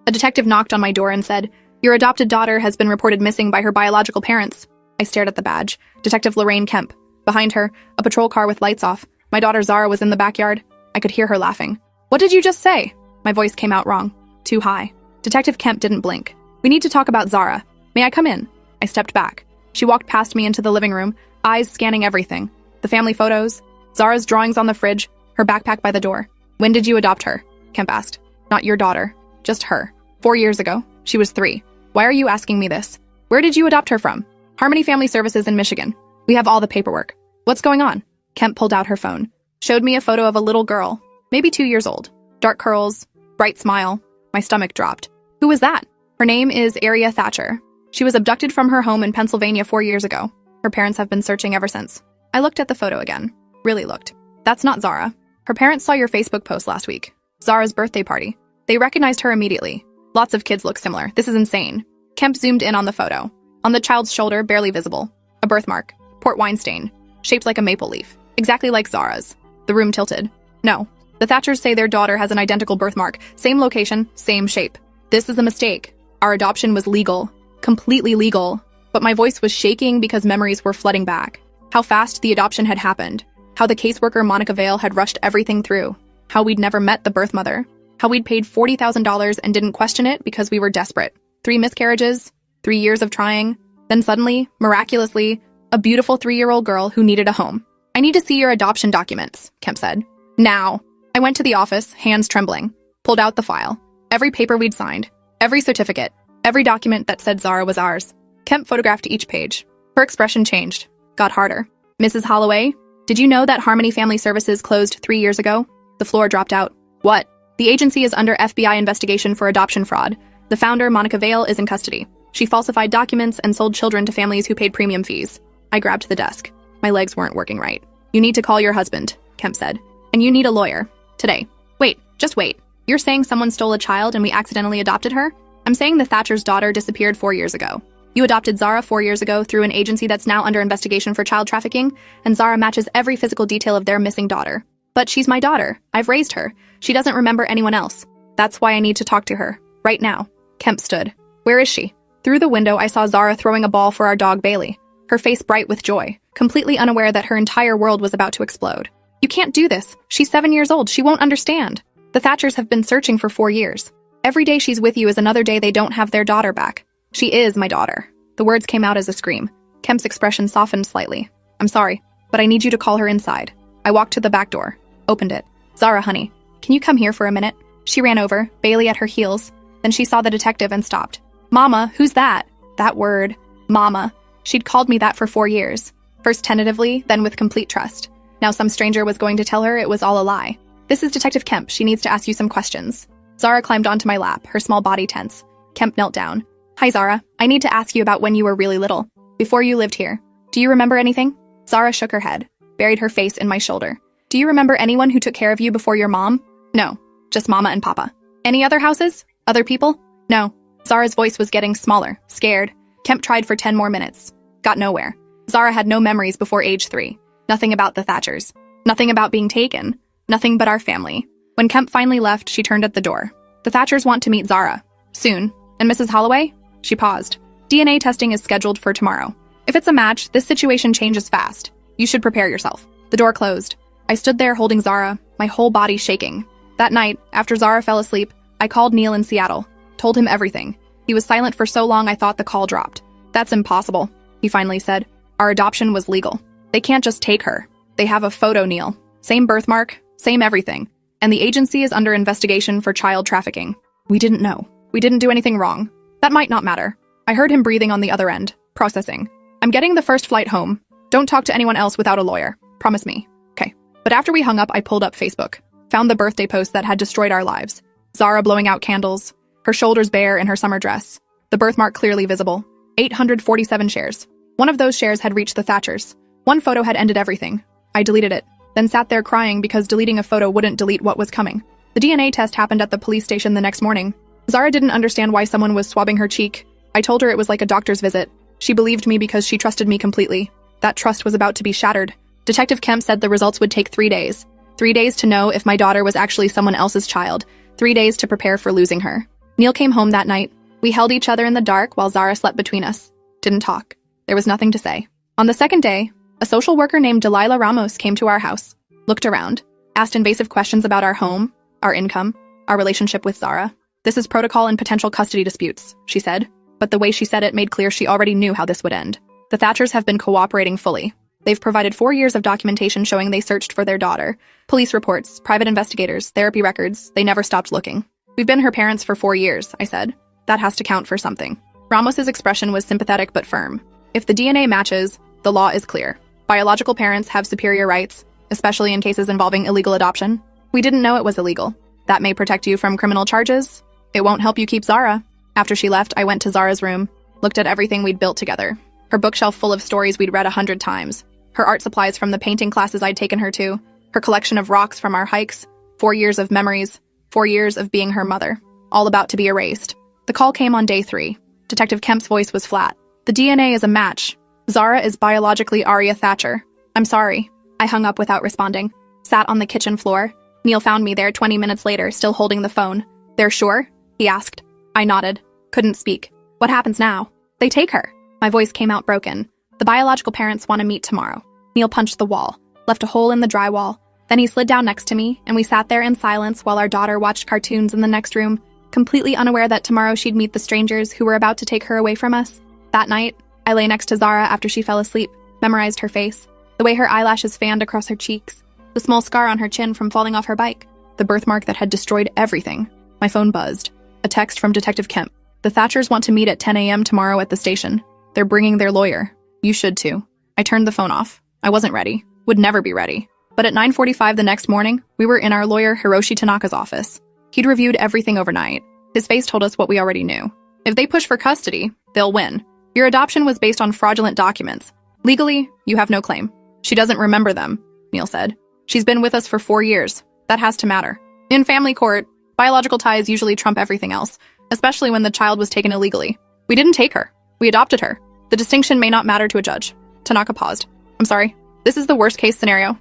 A detective knocked on my door and said, "Your adopted daughter has been reported missing by her biological parents." I stared at the badge. Detective Lorraine Kemp. Behind her, a patrol car with lights off. My daughter Zara was in the backyard. I could hear her laughing. "What did you just say?" My voice came out wrong. Too high. Detective Kemp didn't blink. "We need to talk about Zara. May I come in?" I stepped back. She walked past me into the living room, eyes scanning everything. The family photos, Zara's drawings on the fridge, her backpack by the door. "When did you adopt her?" Kemp asked. "Not your daughter. Just her. 4 years ago. She was 3. "Why are you asking me this?" "Where did you adopt her from?" "Harmony Family Services in Michigan. We have all the paperwork." "What's going on?" Kemp pulled out her phone. Showed me a photo of a little girl, maybe 2 years old. Dark curls, bright smile. My stomach dropped. "Who was that?" "Her name is Aria Thatcher. She was abducted from her home in Pennsylvania 4 years ago. Her parents have been searching ever since." I looked at the photo again. Really looked. "That's not Zara. Her parents saw your Facebook post last week. Zara's birthday party. They recognized her immediately. Lots of kids look similar. This is insane." Kemp zoomed in on the photo. On the child's shoulder, barely visible. A birthmark. Port wine stain. Shaped like a maple leaf. Exactly like Zara's. The room tilted. "No. The Thatchers say their daughter has an identical birthmark. Same location, same shape. This is a mistake. Our adoption was legal. Completely legal." But my voice was shaking because memories were flooding back. How fast the adoption had happened. How the caseworker Monica Vale had rushed everything through. How we'd never met the birth mother. How we'd paid $40,000 and didn't question it because we were desperate. 3 miscarriages, 3 years of trying. Then suddenly, miraculously, a beautiful 3-year-old girl who needed a home. "I need to see your adoption documents," Kemp said. "Now." I went to the office, hands trembling. Pulled out the file. Every paper we'd signed. Every certificate. Every document that said Zara was ours. Kemp photographed each page. Her expression changed. Got harder. "Mrs. Holloway, did you know that Harmony Family Services closed 3 years ago?" The floor dropped out. "What?" "The agency is under FBI investigation for adoption fraud. The founder, Monica Vale, is in custody. She falsified documents and sold children to families who paid premium fees." I grabbed the desk. My legs weren't working right. "You need to call your husband," Kemp said. "And you need a lawyer. Today." "Wait, just wait. You're saying someone stole a child and we accidentally adopted her?" "I'm saying the Thatcher's daughter disappeared 4 years ago. You adopted Zara 4 years ago through an agency that's now under investigation for child trafficking, and Zara matches every physical detail of their missing daughter. But she's my daughter. I've raised her. She doesn't remember anyone else. That's why I need to talk to her. Right now." Kemp stood. "Where is she?" Through the window, I saw Zara throwing a ball for our dog Bailey, her face bright with joy, completely unaware that her entire world was about to explode. "You can't do this. She's 7 years old. She won't understand. The Thatchers have been searching for 4 years. Every day she's with you is another day they don't have their daughter back. She is my daughter." The words came out as a scream. Kemp's expression softened slightly. "I'm sorry, but I need you to call her inside." I walked to the back door, opened it. "Zara, honey, can you come here for a minute?" She ran over, Bailey at her heels. Then she saw the detective and stopped. "Mama, who's that?" That word, mama. She'd called me that for 4 years. First tentatively, then with complete trust. Now some stranger was going to tell her it was all a lie. "This is Detective Kemp. She needs to ask you some questions." Zara climbed onto my lap, her small body tense. Kemp knelt down. "Hi, Zara. I need to ask you about when you were really little. Before you lived here. Do you remember anything?" Zara shook her head, buried her face in my shoulder. "Do you remember anyone who took care of you before your mom?" "No. Just Mama and Papa." "Any other houses? Other people?" "No." Zara's voice was getting smaller, scared. Kemp tried for 10 more minutes. Got nowhere. Zara had no memories before age 3. Nothing about the Thatchers. Nothing about being taken. Nothing but our family. When Kemp finally left, she turned at the door. "The Thatchers want to meet Zara. Soon. And Mrs. Holloway?" She paused. "DNA testing is scheduled for tomorrow. If it's a match, this situation changes fast. You should prepare yourself." The door closed. I stood there holding Zara, my whole body shaking. That night, after Zara fell asleep, I called Neil in Seattle. Told him everything. He was silent for so long I thought the call dropped. "That's impossible," he finally said. "Our adoption was legal. They can't just take her. They have a photo, Neil. Same birthmark, same everything. And the agency is under investigation for child trafficking. We didn't know. We didn't do anything wrong. That might not matter." I heard him breathing on the other end, processing. "I'm getting the first flight home. Don't talk to anyone else without a lawyer. Promise me." "Okay." But after we hung up, I pulled up Facebook. Found the birthday post that had destroyed our lives. Zara blowing out candles. Her shoulders bare in her summer dress. The birthmark clearly visible. 847 shares. One of those shares had reached the Thatchers. One photo had ended everything. I deleted it, then sat there crying because deleting a photo wouldn't delete what was coming. The DNA test happened at the police station the next morning. Zara didn't understand why someone was swabbing her cheek. I told her it was like a doctor's visit. She believed me because she trusted me completely. That trust was about to be shattered. Detective Kemp said the results would take 3 days. 3 days to know if my daughter was actually someone else's child. 3 days to prepare for losing her. Neil came home that night. We held each other in the dark while Zara slept between us. Didn't talk. There was nothing to say. On the second day, a social worker named Delilah Ramos came to our house, looked around, asked invasive questions about our home, our income, our relationship with Zara. "This is protocol in potential custody disputes," she said, but the way she said it made clear she already knew how this would end. The Thatchers have been cooperating fully. They've provided 4 years of documentation showing they searched for their daughter. Police reports, private investigators, therapy records, they never stopped looking. "We've been her parents for 4 years, I said. "That has to count for something." Ramos's expression was sympathetic but firm. "If the DNA matches, the law is clear. Biological parents have superior rights, especially in cases involving illegal adoption. We didn't know it was illegal. That may protect you from criminal charges. It won't help you keep Zara." After she left, I went to Zara's room, looked at everything we'd built together. Her bookshelf full of stories we'd read 100 times. Her art supplies from the painting classes I'd taken her to. Her collection of rocks from our hikes. 4 years of memories. 4 years of being her mother. All about to be erased. The call came on day 3. Detective Kemp's voice was flat. "The DNA is a match. Zara is biologically Aria Thatcher. I'm sorry." I hung up without responding. Sat on the kitchen floor. Neil found me there 20 minutes later, still holding the phone. "They're sure?" he asked. I nodded. Couldn't speak. "What happens now?" "They take her." My voice came out broken. "The biological parents want to meet tomorrow." Neil punched the wall, left a hole in the drywall. Then he slid down next to me, and we sat there in silence while our daughter watched cartoons in the next room, completely unaware that tomorrow she'd meet the strangers who were about to take her away from us. That night, I lay next to Zara after she fell asleep, memorized her face, the way her eyelashes fanned across her cheeks, the small scar on her chin from falling off her bike, the birthmark that had destroyed everything. My phone buzzed. A text from Detective Kemp. "The Thatchers want to meet at 10 a.m. tomorrow at the station. They're bringing their lawyer. You should too." I turned the phone off. I wasn't ready. Would never be ready. But at 9:45 the next morning, we were in our lawyer Hiroshi Tanaka's office. He'd reviewed everything overnight. His face told us what we already knew. "If they push for custody, they'll win. Your adoption was based on fraudulent documents. Legally, you have no claim." "She doesn't remember them," Neil said. "She's been with us for 4 years. That has to matter. In family court, biological ties usually trump everything else, especially when the child was taken illegally. We didn't take her. We adopted her. The distinction may not matter to a judge." Tanaka paused. "I'm sorry. This is the worst-case scenario."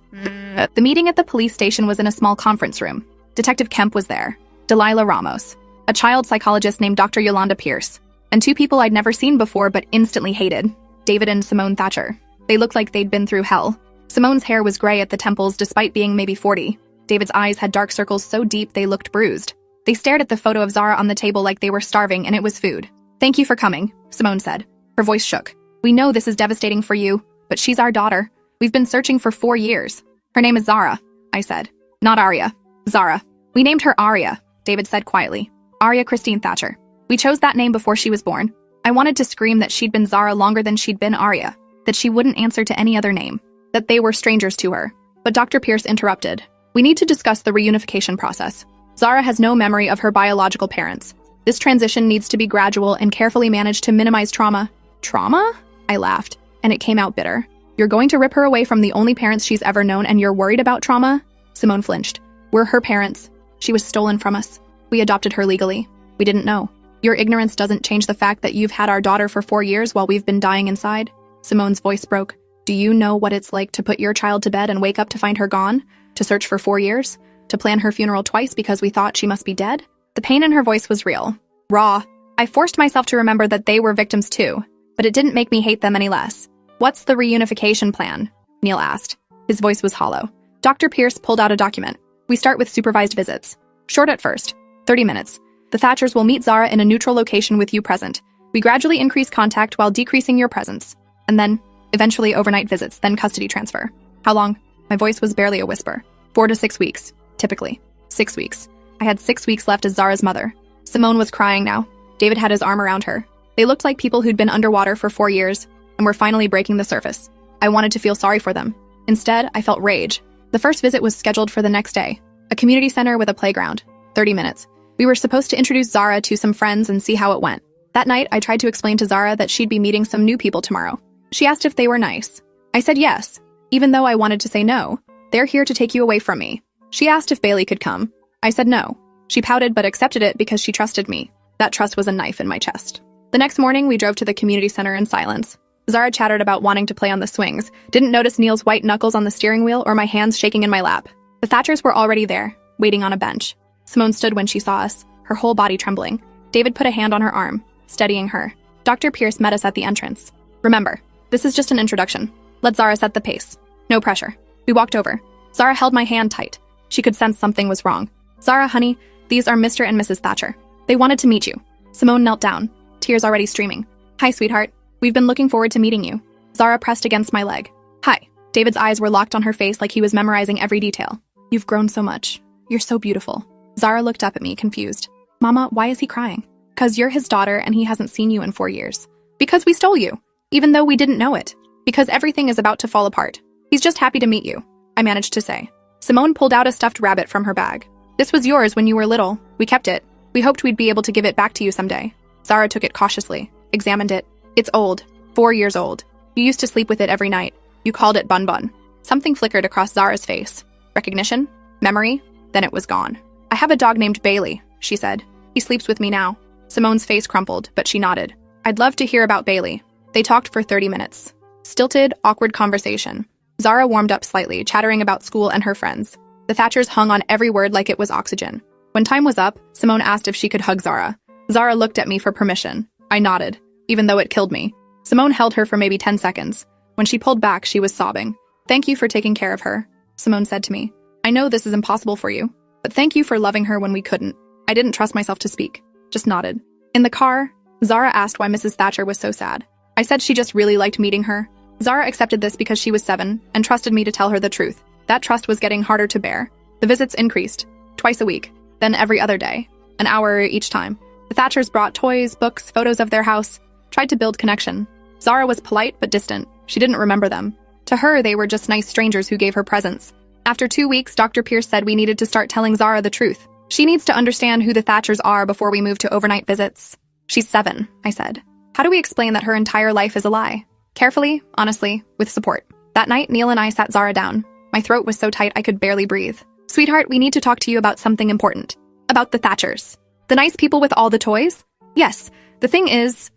The meeting at the police station was in a small conference room. Detective Kemp was there. Delilah Ramos. A child psychologist named Dr. Yolanda Pierce. And 2 people I'd never seen before but instantly hated. David and Simone Thatcher. They looked like they'd been through hell. Simone's hair was gray at the temples despite being maybe 40. David's eyes had dark circles so deep they looked bruised. They stared at the photo of Zara on the table like they were starving and it was food. "Thank you for coming," Simone said. Her voice shook. "We know this is devastating for you, but she's our daughter. We've been searching for 4 years. Her name is Zara," I said. "Not Aria. Zara. We named her Aria," David said quietly. "Aria Christine Thatcher. We chose that name before she was born. I wanted to scream that she'd been Zara longer than she'd been Aria, that she wouldn't answer to any other name, that they were strangers to her. But Dr. Pierce interrupted. "We need to discuss the reunification process. Zara has no memory of her biological parents. This transition needs to be gradual and carefully managed to minimize trauma." "Trauma?" I laughed, and it came out bitter. "You're going to rip her away from the only parents she's ever known and you're worried about trauma?" Simone flinched. "We're her parents. She was stolen from us. We adopted her legally. We didn't know. Your ignorance doesn't change the fact that you've had our daughter for 4 years while we've been dying inside." Simone's voice broke. "Do you know what it's like to put your child to bed and wake up to find her gone? To search for 4 years? To plan her funeral twice because we thought she must be dead?" The pain in her voice was real. Raw. I forced myself to remember that they were victims too, but it didn't make me hate them any less. "What's the reunification plan?" Neil asked. His voice was hollow. Dr. Pierce pulled out a document. "We start with supervised visits. Short at first. 30 minutes. The Thatchers will meet Zara in a neutral location with you present. We gradually increase contact while decreasing your presence. And then, eventually overnight visits, then custody transfer." "How long?" My voice was barely a whisper. 4 to 6 weeks, typically. 6 weeks. I had 6 weeks left as Zara's mother. Simone was crying now. David had his arm around her. They looked like people who'd been underwater for 4 years and were finally breaking the surface. I wanted to feel sorry for them. Instead, I felt rage. The first visit was scheduled for the next day. A community center with a playground. 30 minutes. We were supposed to introduce Zara to some friends and see how it went. That night, I tried to explain to Zara that she'd be meeting some new people tomorrow. She asked if they were nice. I said yes, even though I wanted to say no. "They're here to take you away from me." She asked if Bailey could come. I said no. She pouted but accepted it because she trusted me. That trust was a knife in my chest. The next morning, we drove to the community center in silence. Zara chattered about wanting to play on the swings, didn't notice Neil's white knuckles on the steering wheel or my hands shaking in my lap. The Thatchers were already there, waiting on a bench. Simone stood when she saw us, her whole body trembling. David put a hand on her arm, steadying her. Dr. Pierce met us at the entrance. Remember, this is just an introduction. Let Zara set the pace. No pressure. We walked over. Zara held my hand tight. She could sense something was wrong. Zara, honey, these are Mr. and Mrs. Thatcher. They wanted to meet you. Simone knelt down, tears already streaming. Hi, sweetheart. We've been looking forward to meeting you. Zara pressed against my leg. Hi. David's eyes were locked on her face like he was memorizing every detail. You've grown so much. You're so beautiful. Zara looked up at me, confused. Mama, why is he crying? 'Cause you're his daughter and he hasn't seen you in 4 years. Because we stole you, even though we didn't know it. Because everything is about to fall apart. He's just happy to meet you, I managed to say. Simone pulled out a stuffed rabbit from her bag. This was yours when you were little. We kept it. We hoped we'd be able to give it back to you someday. Zara took it cautiously, examined it. It's old, 4 years old. You used to sleep with it every night. You called it Bun Bun. Something flickered across Zara's face. Recognition? Memory? Then it was gone. I have a dog named Bailey, she said. He sleeps with me now. Simone's face crumpled, but she nodded. I'd love to hear about Bailey. They talked for 30 minutes. Stilted, awkward conversation. Zara warmed up slightly, chattering about school and her friends. The Thatchers hung on every word like it was oxygen. When time was up, Simone asked if she could hug Zara. Zara looked at me for permission. I nodded, even though it killed me. Simone held her for maybe 10 seconds. When she pulled back, she was sobbing. Thank you for taking care of her, Simone said to me. I know this is impossible for you, but thank you for loving her when we couldn't. I didn't trust myself to speak, just nodded. In the car, Zara asked why Mrs. Thatcher was so sad. I said she just really liked meeting her. Zara accepted this because she was 7 and trusted me to tell her the truth. That trust was getting harder to bear. The visits increased, twice a week, then every other day, an hour each time. The Thatchers brought toys, books, photos of their house, tried to build connection. Zara was polite but distant. She didn't remember them. To her, they were just nice strangers who gave her presents. After 2 weeks, Dr. Pierce said we needed to start telling Zara the truth. She needs to understand who the Thatchers are before we move to overnight visits. She's 7, I said. How do we explain that her entire life is a lie? Carefully, honestly, with support. That night, Neil and I sat Zara down. My throat was so tight I could barely breathe. Sweetheart, we need to talk to you about something important. About the Thatchers. The nice people with all the toys? Yes. The thing is...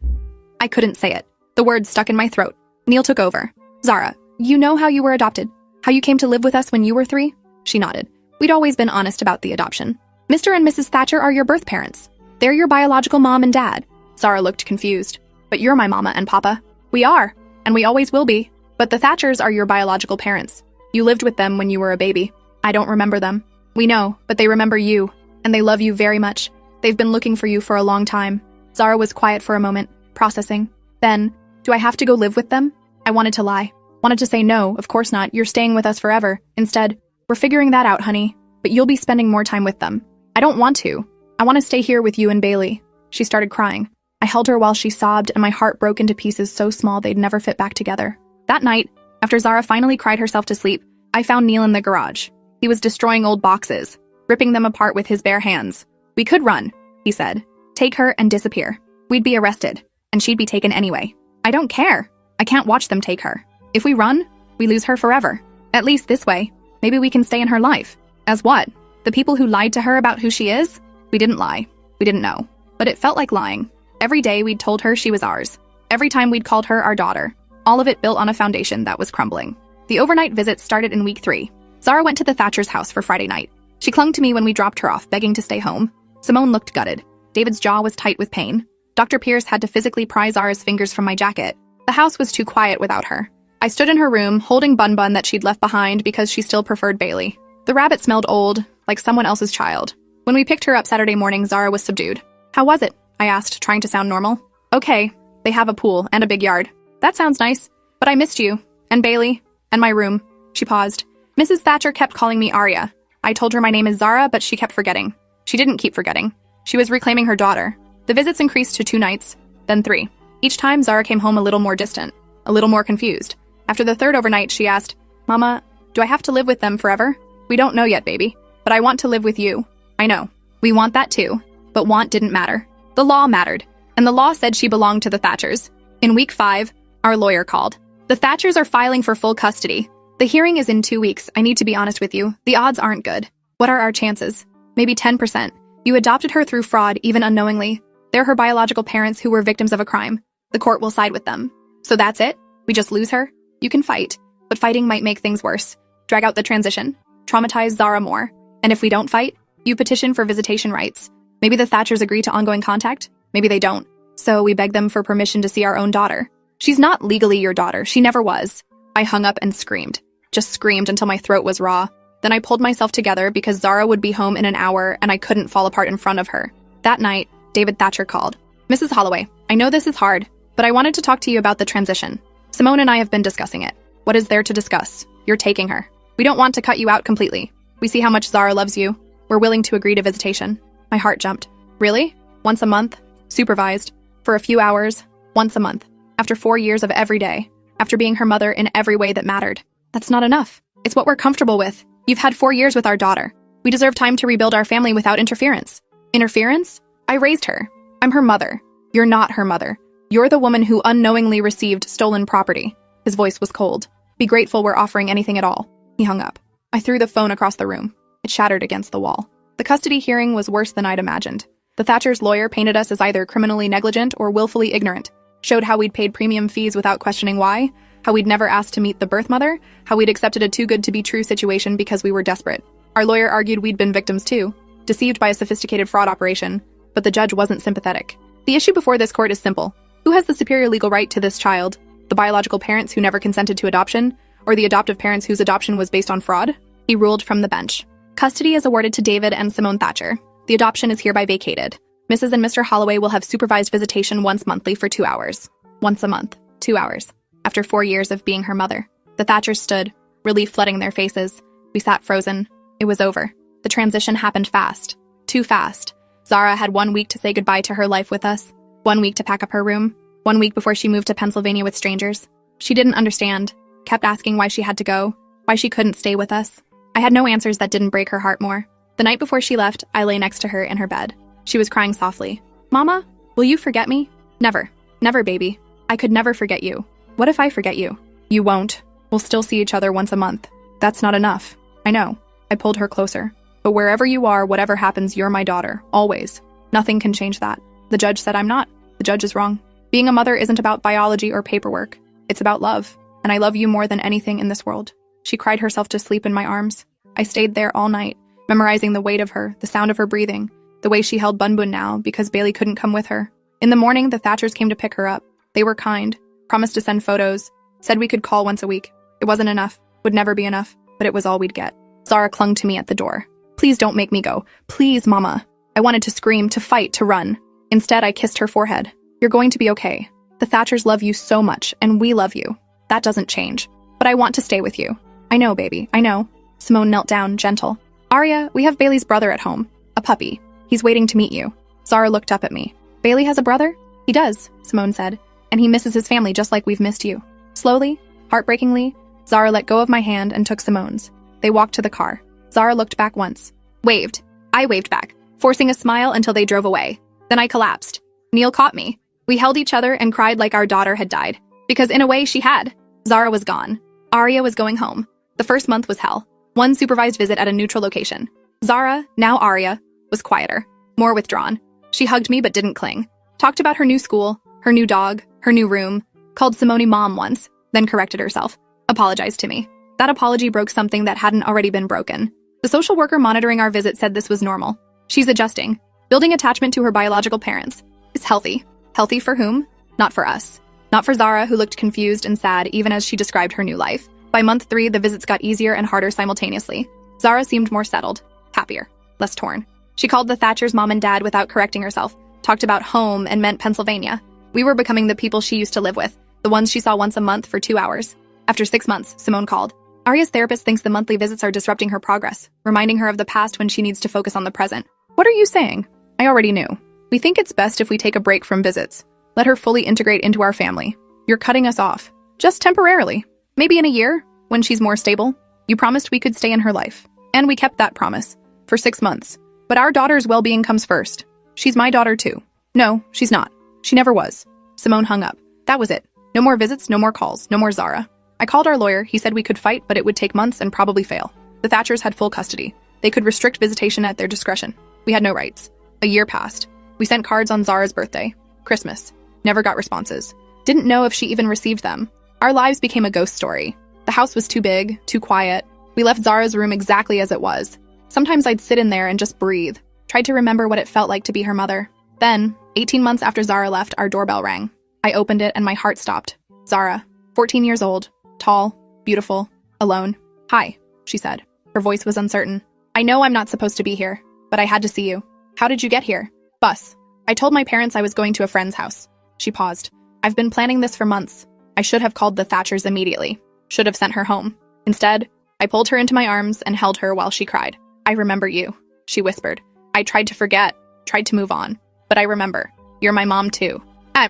I couldn't say it. The words stuck in my throat. Neil took over. Zara, you know how you were adopted? How you came to live with us when you were 3? She nodded. We'd always been honest about the adoption. Mr. and Mrs. Thatcher are your birth parents. They're your biological mom and dad. Zara looked confused. But you're my mama and papa. We are, and we always will be. But the Thatchers are your biological parents. You lived with them when you were a baby. I don't remember them. We know, but they remember you, and they love you very much. They've been looking for you for a long time. Zara was quiet for a moment, processing. Then, do I have to go live with them? I wanted to lie. Wanted to say no, of course not, you're staying with us forever. Instead, we're figuring that out, honey. But you'll be spending more time with them. I don't want to. I want to stay here with you and Bailey. She started crying. I held her while she sobbed, and my heart broke into pieces so small they'd never fit back together. That night, after Zara finally cried herself to sleep, I found Neil in the garage. He was destroying old boxes, ripping them apart with his bare hands. We could run, he said. Take her and disappear. We'd be arrested, and she'd be taken anyway. I don't care. I can't watch them take her. If we run, we lose her forever. At least this way, maybe we can stay in her life. As what? The people who lied to her about who she is? We didn't lie. We didn't know. But it felt like lying. Every day we'd told her she was ours. Every time we'd called her our daughter. All of it built on a foundation that was crumbling. The overnight visits started in week 3. Zara went to the Thatchers' house for Friday night. She clung to me when we dropped her off, begging to stay home. Simone looked gutted. David's jaw was tight with pain. Dr. Pierce had to physically pry Zara's fingers from my jacket. The house was too quiet without her. I stood in her room, holding Bun Bun that she'd left behind because she still preferred Bailey. The rabbit smelled old, like someone else's child. When we picked her up Saturday morning, Zara was subdued. How was it? I asked, trying to sound normal. Okay. They have a pool and a big yard. That sounds nice. But I missed you. And Bailey. And my room. She paused. Mrs. Thatcher kept calling me Arya. I told her my name is Zara, but she kept forgetting. She didn't keep forgetting. She was reclaiming her daughter. The visits increased to 2 nights, then 3. Each time, Zara came home a little more distant, a little more confused. After the 3rd overnight, she asked, Mama, do I have to live with them forever? We don't know yet, baby. But I want to live with you. I know. We want that too. But want didn't matter. The law mattered. And the law said she belonged to the Thatchers. In week 5, our lawyer called. The Thatchers are filing for full custody. The hearing is in 2 weeks. I need to be honest with you. The odds aren't good. What are our chances? Maybe 10%. You adopted her through fraud, even unknowingly. They're her biological parents who were victims of a crime. The court will side with them. So that's it? We just lose her? You can fight, but fighting might make things worse. Drag out the transition. Traumatize Zara more. And if we don't fight, you petition for visitation rights. Maybe the Thatchers agree to ongoing contact. Maybe they don't. So we beg them for permission to see our own daughter. She's not legally your daughter. She never was. I hung up and screamed. Just screamed until my throat was raw. Then I pulled myself together because Zara would be home in an hour and I couldn't fall apart in front of her. That night, David Thatcher called. Mrs. Holloway, I know this is hard, but I wanted to talk to you about the transition. Simone and I have been discussing it. What is there to discuss? You're taking her. We don't want to cut you out completely. We see how much Zara loves you. We're willing to agree to visitation. My heart jumped. Really? Once a month? Supervised. For a few hours? Once a month. After 4 years of every day. After being her mother in every way that mattered. That's not enough. It's what we're comfortable with. You've had 4 years with our daughter. We deserve time to rebuild our family without interference. Interference? I raised her. I'm her mother. You're not her mother. You're the woman who unknowingly received stolen property. His voice was cold. Be grateful we're offering anything at all. He hung up. I threw the phone across the room. It shattered against the wall. The custody hearing was worse than I'd imagined. The Thatchers' lawyer painted us as either criminally negligent or willfully ignorant, showed how we'd paid premium fees without questioning why, how we'd never asked to meet the birth mother, how we'd accepted a too-good-to-be-true situation because we were desperate. Our lawyer argued we'd been victims too, deceived by a sophisticated fraud operation, but the judge wasn't sympathetic. The issue before this court is simple. Who has the superior legal right to this child? The biological parents who never consented to adoption, or the adoptive parents whose adoption was based on fraud? He ruled from the bench. Custody is awarded to David and Simone Thatcher. The adoption is hereby vacated. Mrs. and Mr. Holloway will have supervised visitation once monthly for 2 hours. Once a month. 2 hours. After 4 years of being her mother. The Thatchers stood, relief flooding their faces. We sat frozen. It was over. The transition happened fast. Too fast. Zara had 1 week to say goodbye to her life with us. 1 week to pack up her room. 1 week before she moved to Pennsylvania with strangers. She didn't understand. Kept asking why she had to go. Why she couldn't stay with us. I had no answers that didn't break her heart more. The night before she left, I lay next to her in her bed. She was crying softly. Mama, will you forget me? Never. Never, baby. I could never forget you. What if I forget you? You won't. We'll still see each other once a month. That's not enough. I know. I pulled her closer. But wherever you are, whatever happens, you're my daughter. Always. Nothing can change that. The judge said I'm not. The judge is wrong. Being a mother isn't about biology or paperwork. It's about love. And I love you more than anything in this world. She cried herself to sleep in my arms. I stayed there all night, memorizing the weight of her, the sound of her breathing, the way she held Bunbun now because Bailey couldn't come with her. In the morning, the Thatchers came to pick her up. They were kind, promised to send photos, said we could call once a week. It wasn't enough, would never be enough, but it was all we'd get. Zara clung to me at the door. Please don't make me go. Please, Mama. I wanted to scream, to fight, to run. Instead, I kissed her forehead. You're going to be okay. The Thatchers love you so much, and we love you. That doesn't change. But I want to stay with you. I know, baby, I know. Simone knelt down, gentle. Arya, we have Bailey's brother at home. A puppy. He's waiting to meet you. Zara looked up at me. Bailey has a brother? He does, Simone said. And he misses his family just like we've missed you. Slowly, heartbreakingly, Zara let go of my hand and took Simone's. They walked to the car. Zara looked back once. Waved. I waved back, forcing a smile until they drove away. Then I collapsed. Neil caught me. We held each other and cried like our daughter had died. Because in a way, she had. Zara was gone. Arya was going home. The first month was hell. 1 supervised visit at a neutral location. Zara, now Arya, was quieter, more withdrawn. She hugged me but didn't cling. Talked about her new school, her new dog, her new room. Called Simone Mom once, then corrected herself. Apologized to me. That apology broke something that hadn't already been broken. The social worker monitoring our visit said this was normal. She's adjusting. Building attachment to her biological parents. It's healthy. Healthy for whom? Not for us. Not for Zara, who looked confused and sad even as she described her new life. By month 3, the visits got easier and harder simultaneously. Zara seemed more settled, happier, less torn. She called the Thatchers mom and dad without correcting herself, talked about home and meant Pennsylvania. We were becoming the people she used to live with, the ones she saw once a month for 2 hours. After 6 months, Simone called. Arya's therapist thinks the monthly visits are disrupting her progress, reminding her of the past when she needs to focus on the present. What are you saying? I already knew. We think it's best if we take a break from visits. Let her fully integrate into our family. You're cutting us off. Just temporarily. Maybe in a year, when she's more stable. You promised we could stay in her life. And we kept that promise. For 6 months. But our daughter's well-being comes first. She's my daughter too. No, she's not. She never was. Simone hung up. That was it. No more visits, no more calls, no more Zara. I called our lawyer. He said we could fight, but it would take months and probably fail. The Thatchers had full custody. They could restrict visitation at their discretion. We had no rights. A year passed. We sent cards on Zara's birthday. Christmas. Never got responses. Didn't know if she even received them. Our lives became a ghost story. The house was too big, too quiet. We left Zara's room exactly as it was. Sometimes I'd sit in there and just breathe. Tried to remember what it felt like to be her mother. Then, 18 months after Zara left, our doorbell rang. I opened it and my heart stopped. Zara, 14 years old, tall, beautiful, alone. "Hi," she said. Her voice was uncertain. "I know I'm not supposed to be here, but I had to see you." "How did you get here?" "Bus. I told my parents I was going to a friend's house." She paused. "I've been planning this for months. I should have called the Thatchers immediately. Should have sent her home. Instead, I pulled her into my arms and held her while she cried. "I remember you," she whispered. "I tried to forget, tried to move on. But I remember. You're my mom too."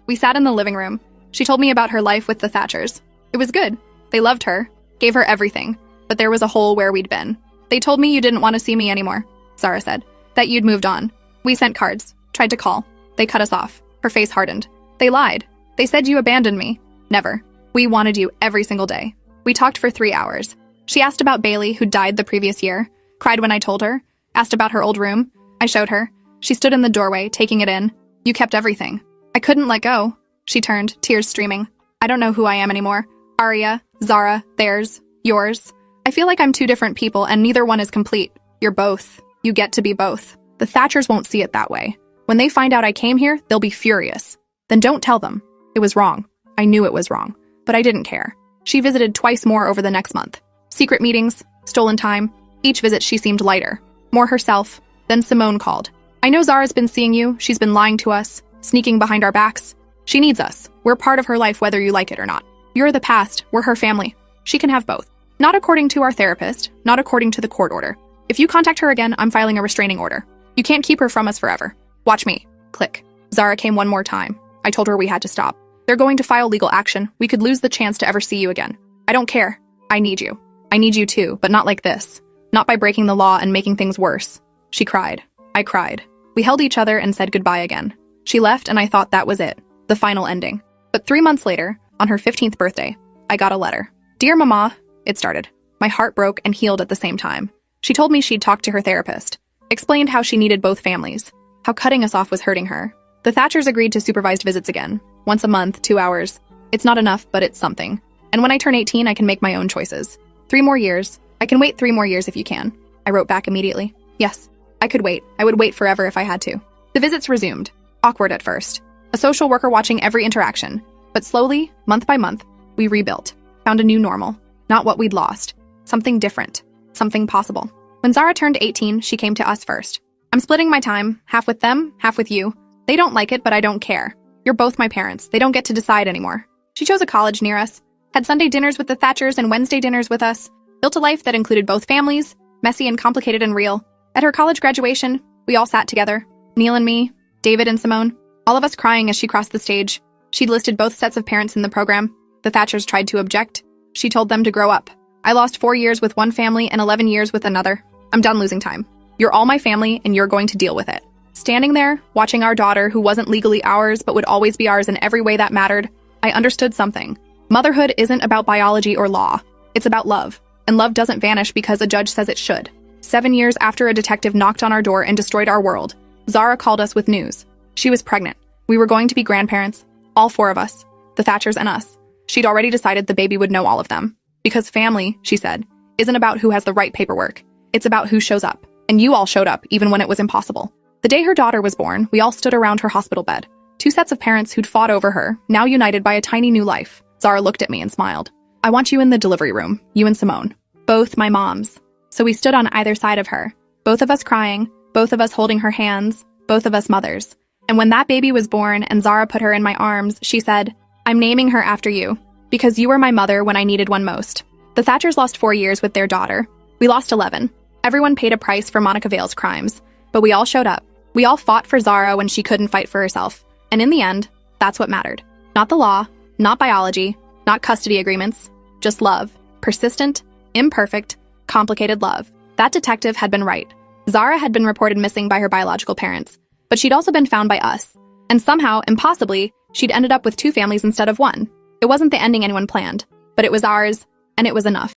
We sat in the living room. She told me about her life with the Thatchers. It was good. They loved her, gave her everything. But there was a hole where we'd been. "They told me you didn't want to see me anymore," Zara said. "That you'd moved on. We sent cards, tried to call. They cut us off." Her face hardened. "They lied. They said you abandoned me." "Never. We wanted you every single day." We talked for 3 hours. She asked about Bailey, who died the previous year, cried when I told her, asked about her old room. I showed her. She stood in the doorway, taking it in. "You kept everything." I couldn't let go. She turned, tears streaming. "I don't know who I am anymore. Aria, Zara, theirs, yours. I feel like I'm two different people and neither one is complete. You're both. You get to be both. The Thatchers won't see it that way. When they find out I came here, they'll be furious. Then don't tell them. It was wrong. I knew it was wrong. But I didn't care." She visited twice more over the next month. Secret meetings, stolen time. Each visit she seemed lighter. More herself. Then Simone called. "I know Zara's been seeing you. She's been lying to us, sneaking behind our backs. She needs us. We're part of her life whether you like it or not. You're the past. We're her family. She can have both. Not according to our therapist, not according to the court order. If you contact her again, I'm filing a restraining order. You can't keep her from us forever. Watch me." Click. Zara came one more time. I told her we had to stop. "They're going to file legal action. We could lose the chance to ever see you again. I don't care. I need you. I need you too, but not like this. Not by breaking the law and making things worse." She cried. I cried. We held each other and said goodbye again. She left and I thought that was it. The final ending. But 3 months later, on her 15th birthday, I got a letter. "Dear Mama," it started. My heart broke and healed at the same time. She told me she'd talked to her therapist. Explained how she needed both families. How cutting us off was hurting her. The Thatchers agreed to supervised visits again. Once a month, 2 hours. It's not enough, but it's something. And when I turn 18, I can make my own choices. 3 more years. I can wait 3 more years if you can. I wrote back immediately. Yes, I could wait. I would wait forever if I had to. The visits resumed. Awkward at first. A social worker watching every interaction. But slowly, month by month, we rebuilt. Found a new normal. Not what we'd lost. Something different. Something possible. When Zara turned 18, she came to us first. "I'm splitting my time, half with them, half with you. They don't like it, but I don't care. You're both my parents. They don't get to decide anymore." She chose a college near us. Had Sunday dinners with the Thatchers and Wednesday dinners with us. Built a life that included both families, messy and complicated and real. At her college graduation, we all sat together. Neil and me, David and Simone. All of us crying as she crossed the stage. She'd listed both sets of parents in the program. The Thatchers tried to object. She told them to grow up. "I lost 4 years with one family and 11 years with another. I'm done losing time. You're all my family and you're going to deal with it." Standing there, watching our daughter, who wasn't legally ours but would always be ours in every way that mattered, I understood something. Motherhood isn't about biology or law. It's about love. And love doesn't vanish because a judge says it should. 7 years after a detective knocked on our door and destroyed our world, Zara called us with news. She was pregnant. We were going to be grandparents. All 4 of us. The Thatchers and us. She'd already decided the baby would know all of them. Because family, she said, isn't about who has the right paperwork. It's about who shows up. And you all showed up, even when it was impossible. The day her daughter was born, we all stood around her hospital bed. 2 sets of parents who'd fought over her, now united by a tiny new life. Zara looked at me and smiled. "I want you in the delivery room, you and Simone. Both my moms." So we stood on either side of her. Both of us crying, both of us holding her hands, both of us mothers. And when that baby was born and Zara put her in my arms, she said, "I'm naming her after you, because you were my mother when I needed one most." The Thatchers lost 4 years with their daughter. We lost 11. Everyone paid a price for Monica Vale's crimes. But we all showed up. We all fought for Zara when she couldn't fight for herself. And in the end, that's what mattered. Not the law, not biology, not custody agreements, just love. Persistent, imperfect, complicated love. That detective had been right. Zara had been reported missing by her biological parents, but she'd also been found by us. And somehow, impossibly, she'd ended up with 2 families instead of 1. It wasn't the ending anyone planned, but it was ours, and it was enough.